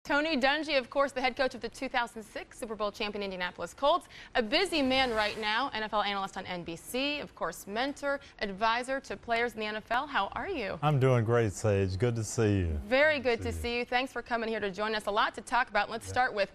Tony Dungy, of course, the head coach of the 2006 Super Bowl champion Indianapolis Colts. A busy man right now, NFL analyst on NBC, of course, mentor, advisor to players in the NFL. How are you? I'm doing great, Sage. Good to see you. Very good to see you. Thanks for coming here to join us. A lot to talk about. Let's start with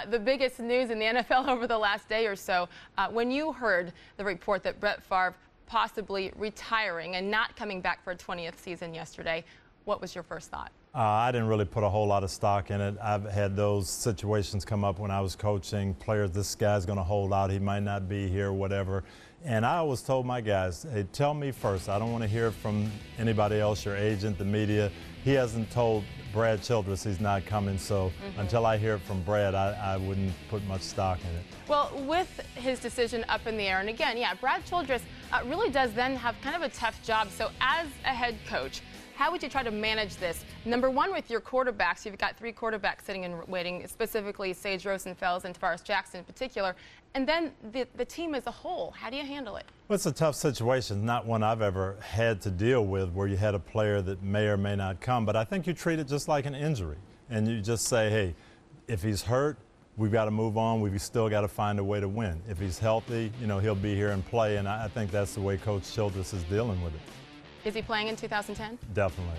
the biggest news in the NFL over the last day or so. When you heard the report that Brett Favre possibly retiring and not coming back for a 20th season yesterday, what was your first thought? I didn't really put a whole lot of stock in it. I've had those situations come up when I was coaching players. This guy's going to hold out. He might not be here, whatever. And I always told my guys, hey, tell me first. I don't want to hear from anybody else, your agent, the media. He hasn't told Brad Childress he's not coming, so until I hear it from Brad, I wouldn't put much stock in it. Well, with his decision up in the air, and again, yeah, Brad Childress really does then have kind of a tough job. So as a head coach, how would you try to manage this? Number one, with your quarterbacks, you've got three quarterbacks sitting and waiting, specifically Sage Rosenfels and Tavares Jackson in particular, and then the team as a whole. How do you handle it? Well, it's a tough situation, not one I've ever had to deal with where you had a player that may or may not come, but I think you treat it just like an injury, and you just say, hey, if he's hurt, we've got to move on. We've still got to find a way to win. If he's healthy, you know, he'll be here and play, and I think that's the way Coach Childress is dealing with it. Is he playing in 2010? Definitely.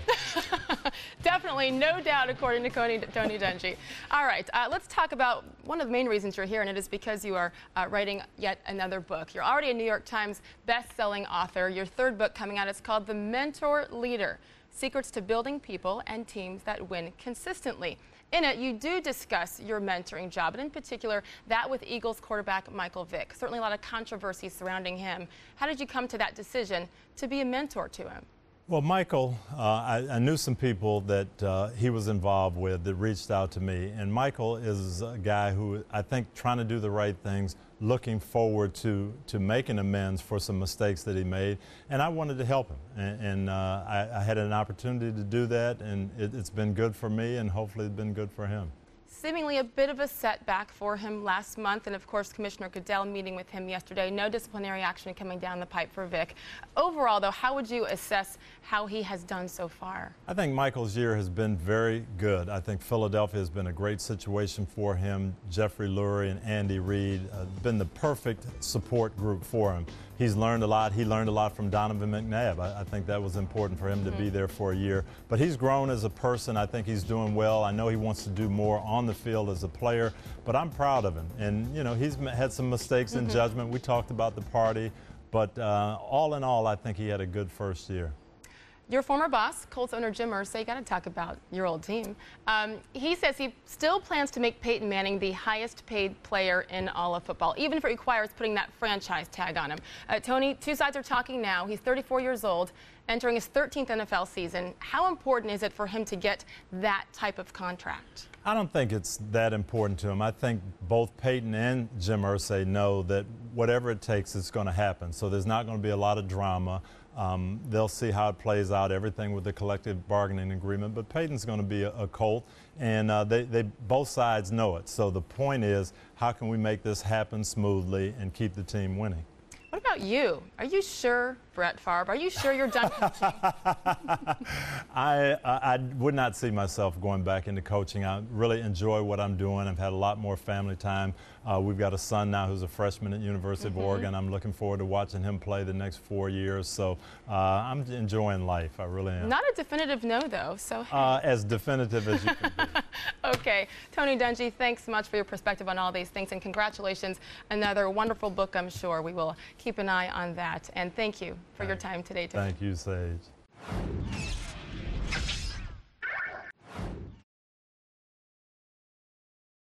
Definitely, no doubt, according to Tony Dungy. All right, let's talk about one of the main reasons you're here, and it is because you are writing yet another book. You're already a New York Times best-selling author. Your third book coming out is called The Mentor Leader: Secrets to Building People and Teams That Win Consistently. In it, you do discuss your mentoring job, and in particular, that with Eagles quarterback Michael Vick. Certainly a lot of controversy surrounding him. How did you come to that decision to be a mentor to him? Well, Michael, I knew some people that he was involved with that reached out to me. And Michael is a guy who I think trying to do the right things, looking forward to making amends for some mistakes that he made. And I wanted to help him. And I had an opportunity to do that, and it's been good for me, and hopefully it's been good for him. Seemingly a bit of a setback for him last month, and of course Commissioner Goodell meeting with him yesterday. No disciplinary action coming down the pipe for Vick. Overall, though, how would you assess how he has done so far? I think Michael's year has been very good. I think Philadelphia has been a great situation for him. Jeffrey Lurie and Andy Reid have been the perfect support group for him. He's learned a lot. He learned a lot from Donovan McNabb. I think that was important for him to be there for a year. But he's grown as a person. I think he's doing well. I know he wants to do more on the field as a player, but I'm proud of him. And, you know, he's had some mistakes in judgment. We talked about the party. But all in all, I think he had a good first year. Your former boss, Colts owner Jim Irsay, got to talk about your old team. He says he still plans to make Peyton Manning the highest paid player in all of football, even if it requires putting that franchise tag on him. Tony, two sides are talking now. He's 34 years old, entering his 13th NFL season. How important is it for him to get that type of contract? I don't think it's that important to him. I think both Peyton and Jim Irsay know that whatever it takes, it's going to happen. So there's not going to be a lot of drama. They'll see how it plays out, everything with the collective bargaining agreement. But Peyton's going to be a Colt, and they both sides know it. So the point is, how can we make this happen smoothly and keep the team winning? What about you? Are you sure, Brett Favre? Are you sure you're done coaching? I would not see myself going back into coaching. I really enjoy what I'm doing. I've had a lot more family time. We've got a son now who's a freshman at University of Oregon. I'm looking forward to watching him play the next 4 years. So I'm enjoying life. I really am. Not a definitive no, though. So hey. As definitive as you can be. Okay. Tony Dungy, thanks so much for your perspective on all these things, and congratulations. Another wonderful book, I'm sure. We will keep an eye on that. And thank you for your time today, Tony. Thank you, Sage.